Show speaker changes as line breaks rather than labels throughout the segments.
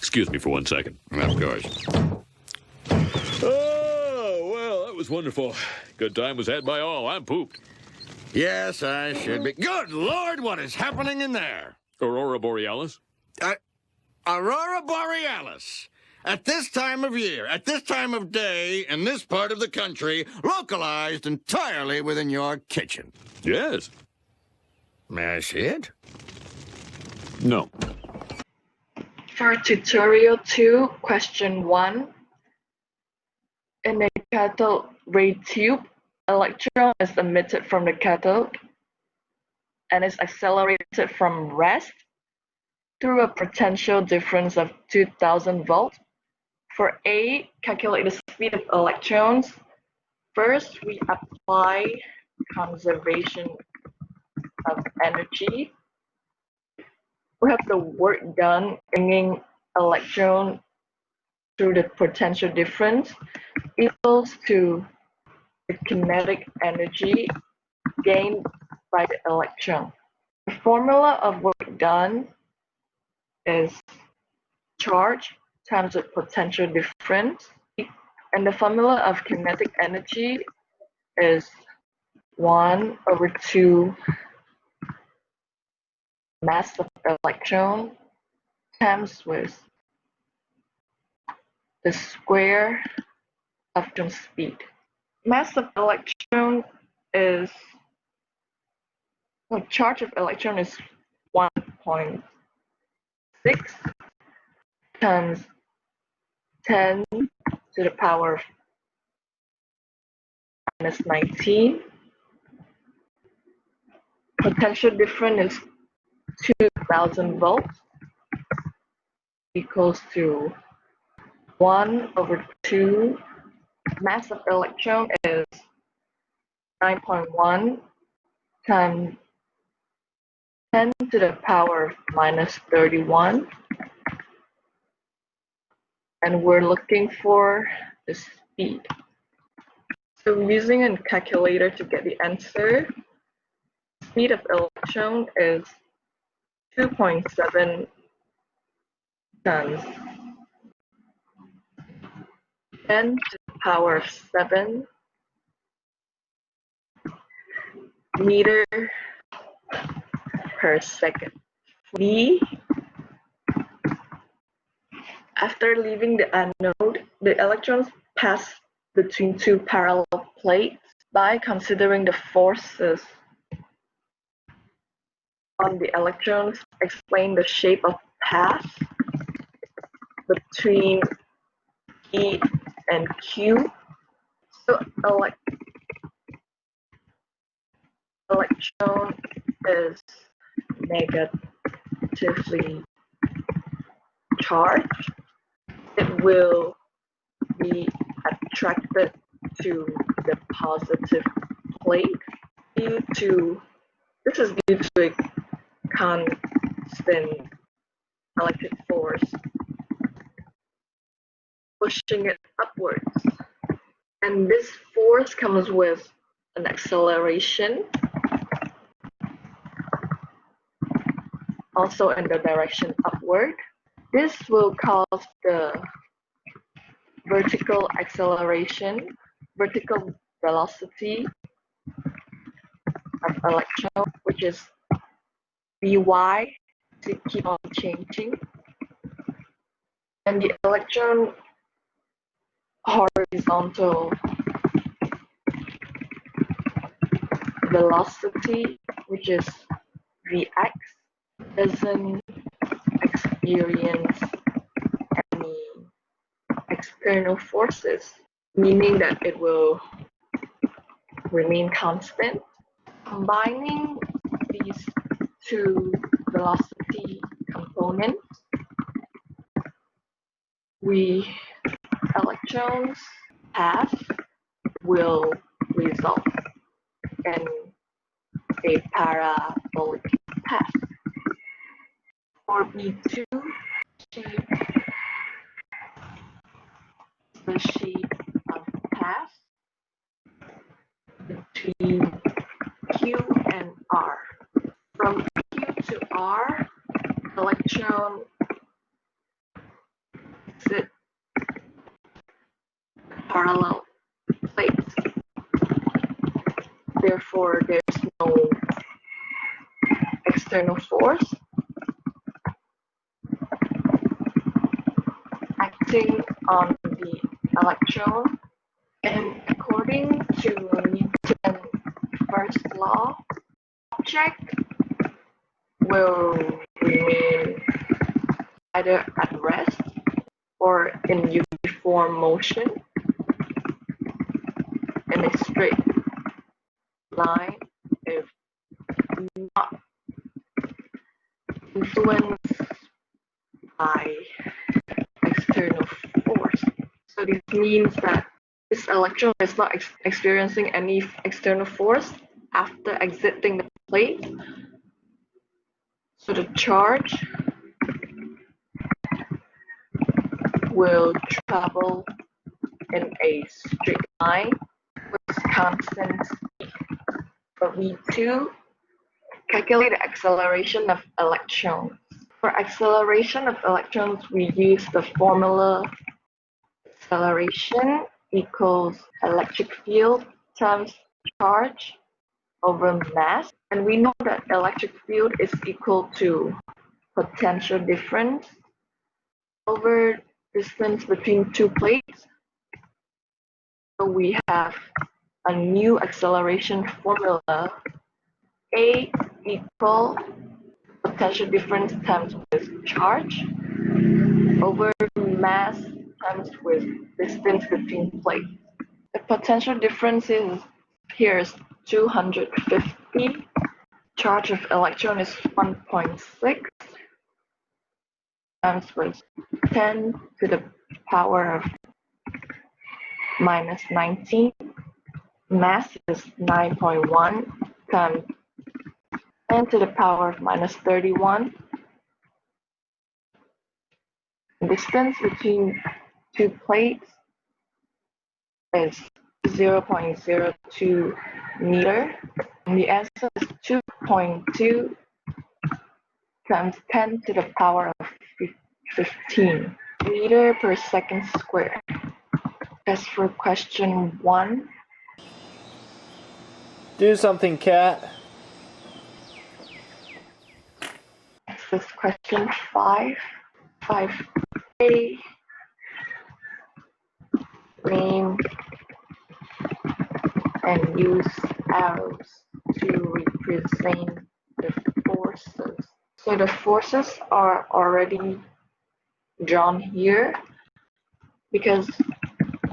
Excuse me for 1 second.
Of course.
Oh, well, that was wonderful. Good time was had by all. I'm pooped.
Yes, I should be. Good Lord, what is happening in there?
Aurora Borealis?
Aurora Borealis. At this time of year, at this time of day, in this part of the country, localized entirely within your kitchen.
Yes.
May I see it?
No.
For tutorial 2, question 1, in a cathode ray tube, electron is emitted from the cathode and is accelerated from rest through a potential difference of 2000 volts. For A, calculate the speed of electrons. First, we apply conservation of energy. We have the work done bringing electron through the potential difference equals to the kinetic energy gained by the electron. The formula of work done is charge times the potential difference, and the formula of kinetic energy is 1/2 mass of electron times with the square of the speed. Mass of electron is, the charge of electron is 1.6 times 10 to the power of -19. Potential difference is 2000 volts equals to 1/2. Mass of electron is 9.1 times 10 to the power of -31. And we're looking for the speed. So using a calculator to get the answer, speed of electron is 2.7 times 10 to the power of 7 meter per second. B, after leaving the anode, the electrons pass between two parallel plates. By considering the forces on the electrons, explain the shape of path between E and Q. So electron is negatively charged. It will be attracted to the positive plate this is due to a constant electric force pushing it upwards. And this force comes with an acceleration, also in the direction upward. This will cause the vertical acceleration, vertical velocity of electron, which is Vy, to keep on changing. And the electron horizontal velocity, which is Vx, doesn't experience any external forces, meaning that it will remain constant. Combining these two velocity components, electrons path will result in a parabolic path. For B2, the shape of path between Q and R. From Q to R, electron parallel plates. Therefore, there's no external force acting on the electron. And according to Newton's first law, object will remain either at rest or in uniform motion in a straight line if not influenced by external force. So this means that this electron is not experiencing any external force after exiting the plate. So the charge will travel in a straight line with constant speed. For V2, calculate the acceleration of electrons. For acceleration of electrons, we use the formula acceleration equals electric field times charge over mass. And we know that electric field is equal to potential difference over distance between two plates. So we have a new acceleration formula, A equal potential difference times with charge over mass times with distance between plates. The potential difference here is 250. Charge of electron is 1.6 times with 10 to the power of minus 19. Mass is 9.1 times 10 to the power of minus 31. Distance between two plates is 0.02 meter. And the answer is 2.2 times 10 to the power of 15 meter per second squared. That's for question 1.
Do something, Cat.
Next is question 5. 5A. Name and use arrows to represent the forces. So the forces are already drawn here because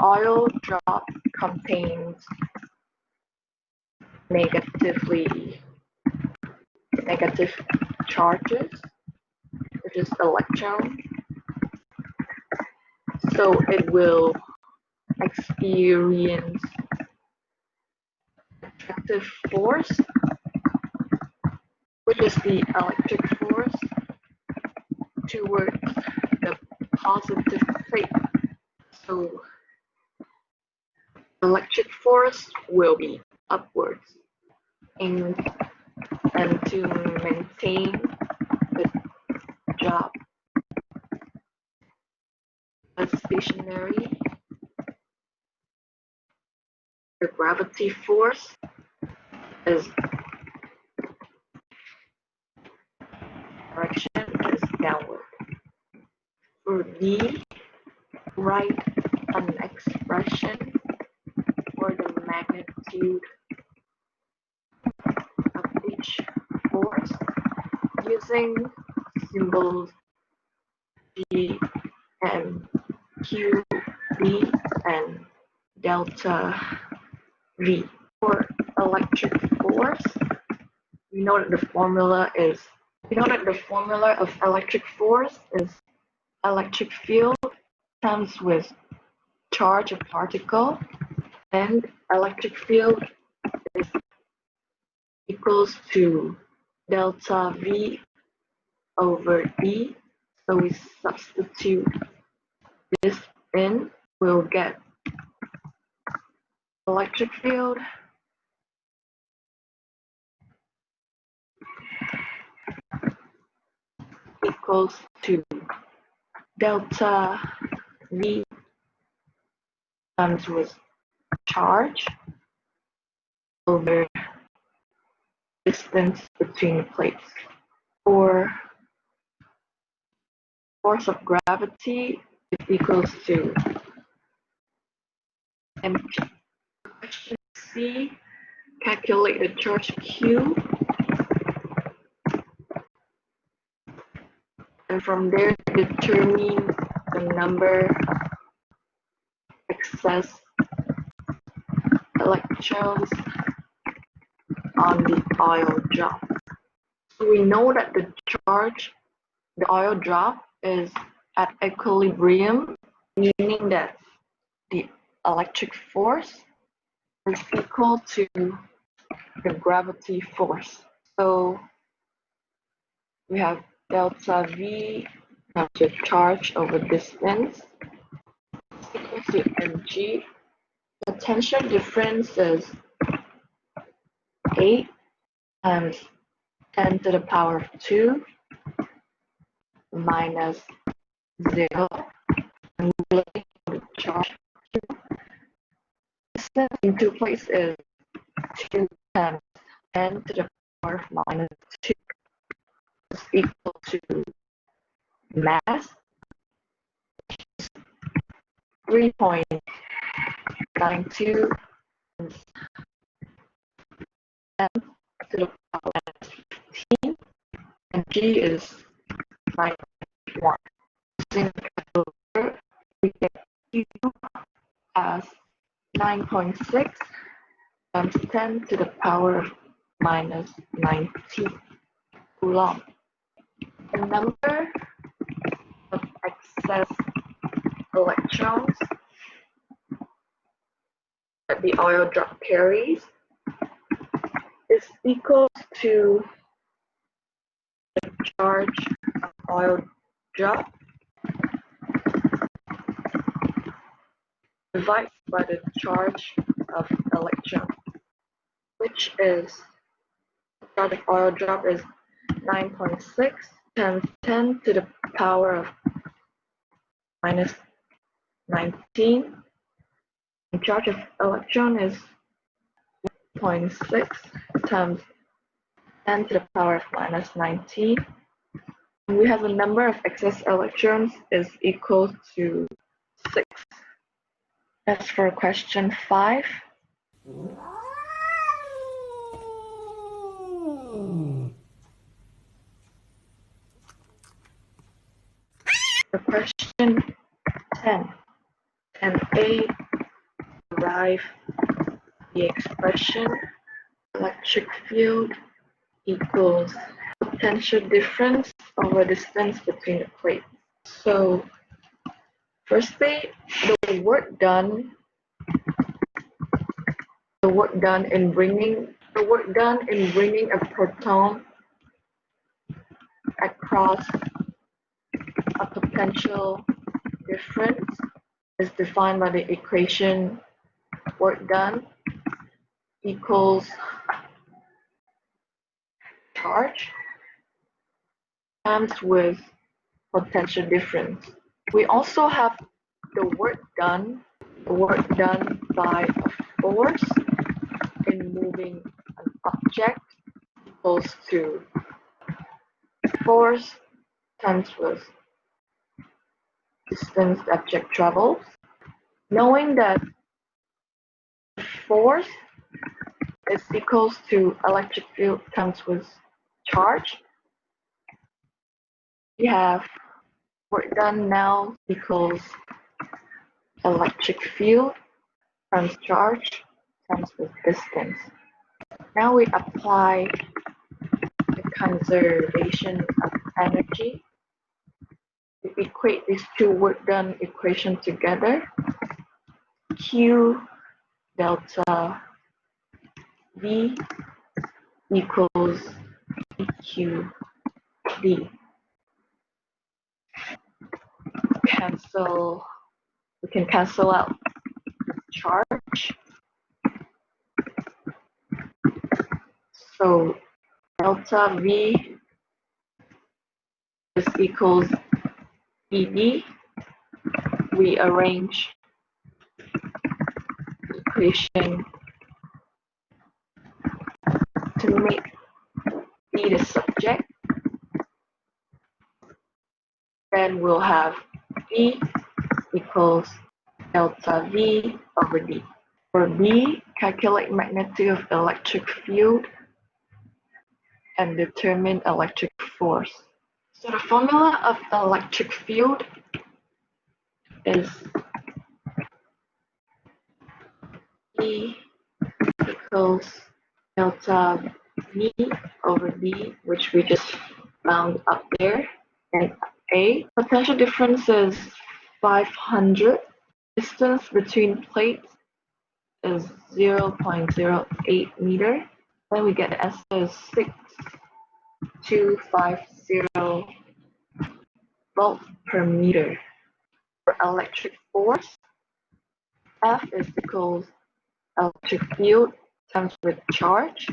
oil drop contains negative charges, which is electrons. So it will experience attractive force, which is the electric force, towards the positive plate. So electric force will be upwards. And to maintain the job as stationary, the gravity force is direction is downward. For D, write an expression for the magnitude of each force using symbols G and Q, V, and delta V. For electric force, we know that the formula of electric force is electric field times with charge of particle, and electric field is equals to delta V over E. So we substitute this in, we'll get electric field equals to delta V times with charge over distance between the plates. For force of gravity is equals to mg. Question C, calculate the charge Q, and from there determine the number of excess electrons on the oil drop. So we know that the oil drop is at equilibrium, meaning that the electric force is equal to the gravity force. So we have delta V times the charge over distance equals to mg. The potential difference is 8 times 10 to the power of 2 minus 0. And looking at the charge, distance in two places is 2 times 10 to the power of minus 2 is equal to mass 3.92 times 10 to the power of 15, and G is 9.1. Using the calculator, we get Q as 9.6 times 10 to the power of minus 19 coulomb. The number of excess electrons that the oil drop carries is equal to the charge of oil drop divided by the charge of electron, which is the charge of oil drop is 9.6 times 10 to the power of minus 19. The charge of electron is 0.6 times 10 to the power of minus 19. And we have the number of excess electrons is equal to 6. That's for question 5. For question 10, 10A, derive the expression electric field equals potential difference over distance between the plates. So firstly, the work done in bringing a proton across a potential difference is defined by the equation work done equals charge times with potential difference. We also have the work done by a force in moving an object equals to force times with distance the object travels. Knowing that force is equals to electric field times with charge, we have work done now equals electric field times charge times with distance. Now we apply the conservation of energy. We equate these two work done equations together. Q delta V equals EQD. We can cancel out charge. So delta V is equals ED. We arrange equation to make B the subject. Then we'll have B equals delta V over D. For B, calculate magnitude of electric field and determine electric force. So the formula of electric field is E equals delta V over D, which we just found up there. And A, potential difference is 500. Distance between plates is 0.08 meter. Then we get the answer is 6250 volts per meter. For electric force, F is equals electric field times with charge.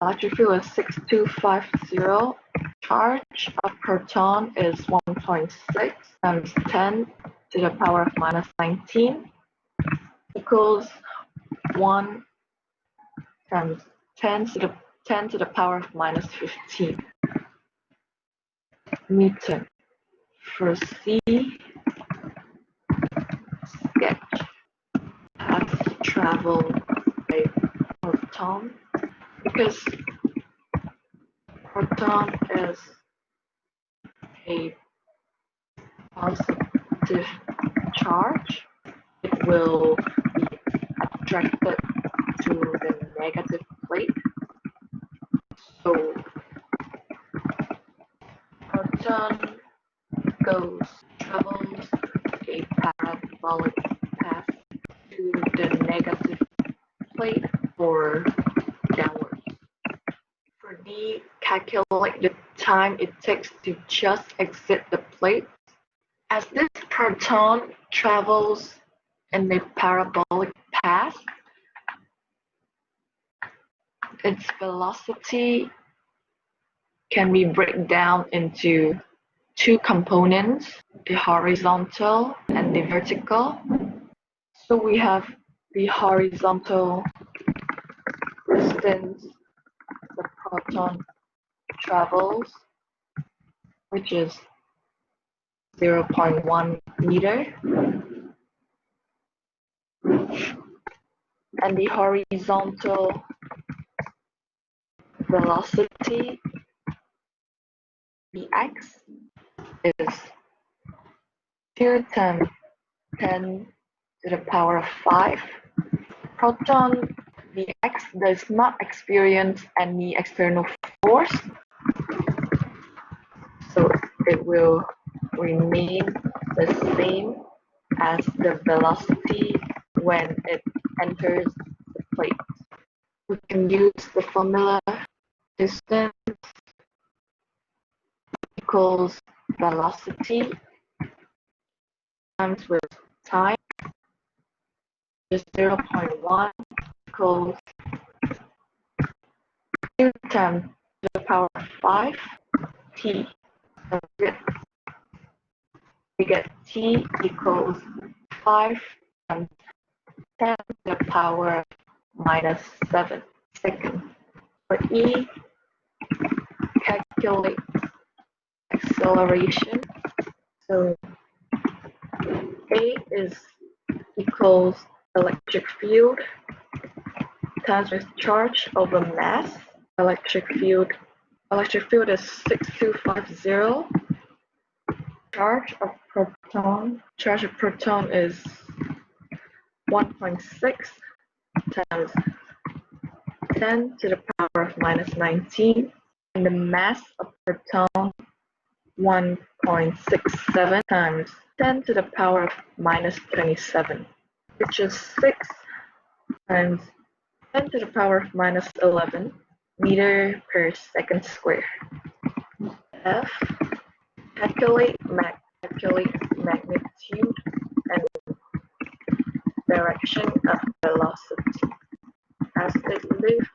Electric field is 6250. Charge of proton is 1.6 times 10 to the power of minus 19 equals 1 times 10 to the power of minus 15 meter. For C, sketch path travel by proton, because proton is a positive charge, it will be attracted to the negative plate. So proton travels a parabolic path to the negative plate or downwards. For D, calculate the time it takes to just exit the plate. As this proton travels in a parabolic path, its velocity can be broken down into two components, the horizontal and the vertical. So we have the horizontal distance the proton travels, which is 0.1 meter, and the horizontal velocity, Vx, is 2 times 10 to the power of 5. Proton Vx does not experience any external force, so it will remain the same as the velocity when it enters the plate. We can use the formula distance equals velocity times with time, just 0.1 equals 2 times to the power of 5 t. We get t equals 5 times 10 to the power minus 7 seconds. For E, calculate acceleration. So A is equals electric field times with charge over mass. Electric field is 6250. Charge of proton is 1.6 times 10 to the power of minus 19, and the mass of proton 1.67 times 10 to the power of minus 27, which is 6 times 10 to the power of minus 11 meter per second square. F, calculate magnitude and direction of velocity as it lifts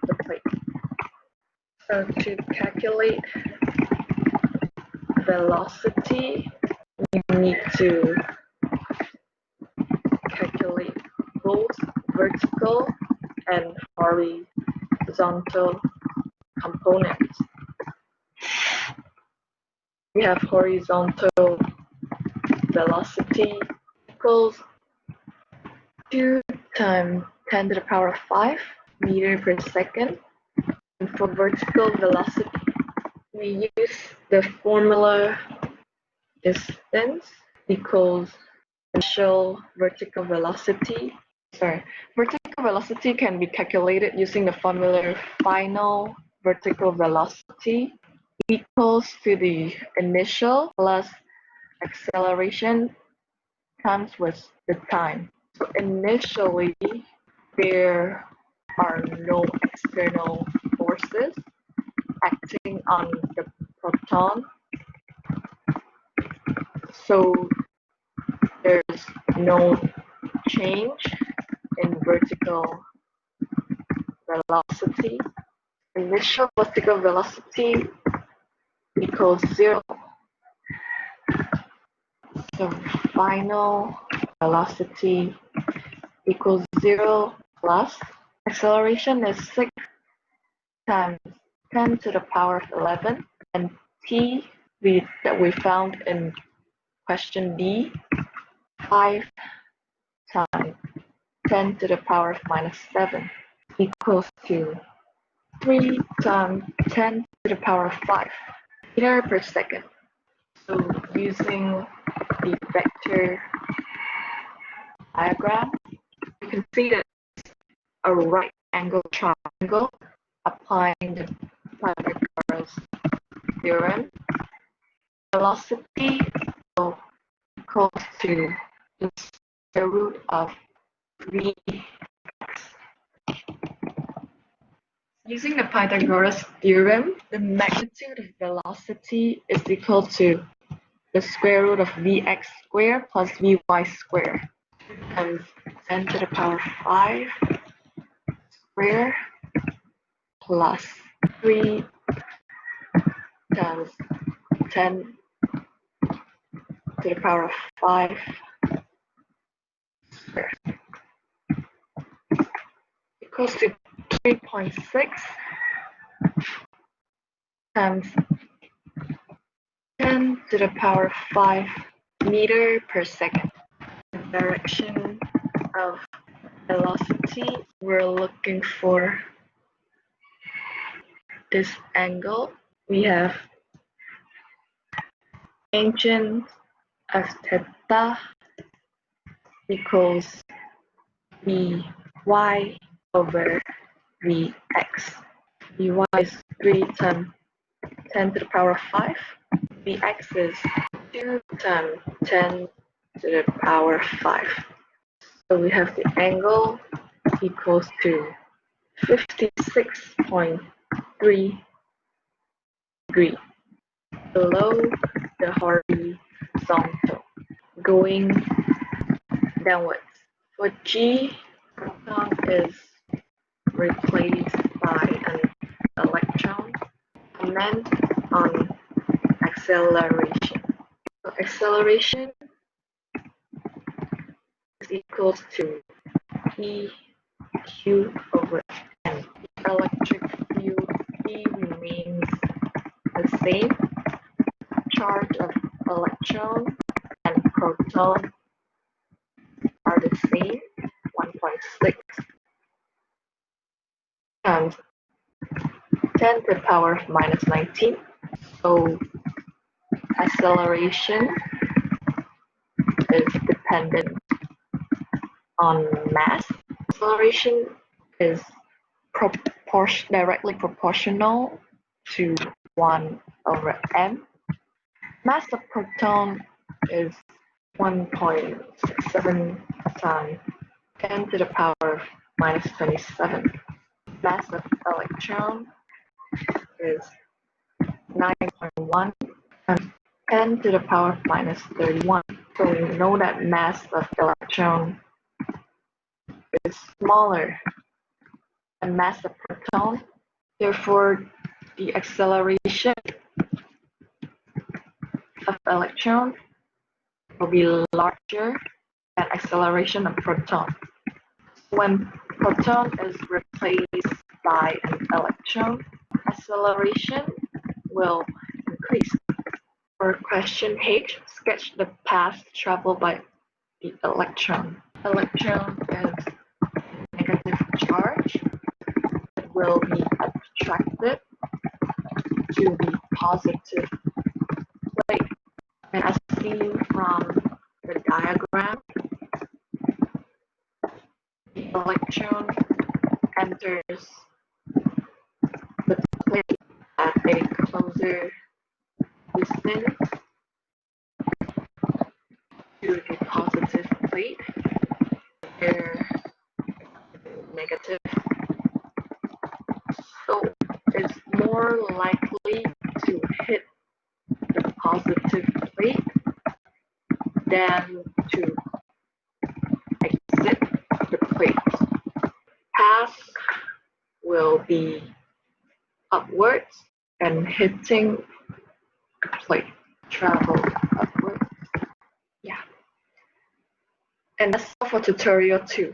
the plate. So to calculate velocity, you need to calculate vertical and horizontal components. We have horizontal velocity equals 2 times 10 to the power of 5 meter per second. And for vertical velocity, we use the formula distance equals initial vertical velocity. Vertical velocity can be calculated using the formula final vertical velocity equals to the initial plus acceleration times with the time. So initially, there are no external forces acting on the proton. So there's no change in vertical velocity. Initial vertical velocity equals 0. So final velocity equals 0 plus acceleration is 6 times 10 to the power of 11, and t that we found in question D, 5 times 10 to the power of minus 7 equals to 3 times 10 to the power of 5 meter per second. So using the vector diagram, you can see that it's a right angle triangle applying the Pythagoras theorem. Velocity equals to the square root of v. Using the Pythagoras theorem, the magnitude of velocity is equal to the square root of vx squared plus vy squared times 10 to the power 5 squared plus 3 times 10 to the power of 5 squared equals to 3.6 times 10 to the power of 5 meter per second. The direction of velocity, we're looking for this angle. We have tangent of theta equals Vy over Vx. Vy is 3 times 10 to the power of 5. Vx is 2 times 10 to the power of 5. So we have the angle equals to 56.3 degrees below the horizontal, going downwards. For G, proton is replaced by an electron. Comment on acceleration. So acceleration is equal to Q over N. Electric field E remains the same. Charge of electron and proton are the same, 1.6 times 10 to the power of minus 19. So acceleration is dependent on mass. Acceleration is directly proportional to 1 over m. Mass of proton is 1.67 times 10 to the power of minus 27. Mass of electron is 9.1 times 10 to the power of minus 31. So we know that mass of electron is smaller than mass of proton. Therefore, the acceleration of electron will be larger than acceleration of proton. When proton is replaced by an electron, acceleration will increase. For question H, sketch the path traveled by the electron. Electron is negative charge. It will be attracted to the positive plate. And as seen from the diagram, the electron enters the plate at a closer distance to the positive plate. They're negative. So it's more likely to hit the positive plate than to exit the plate. Path will be upwards and hitting the plate. Travel upwards. Yeah. And that's all for tutorial 2.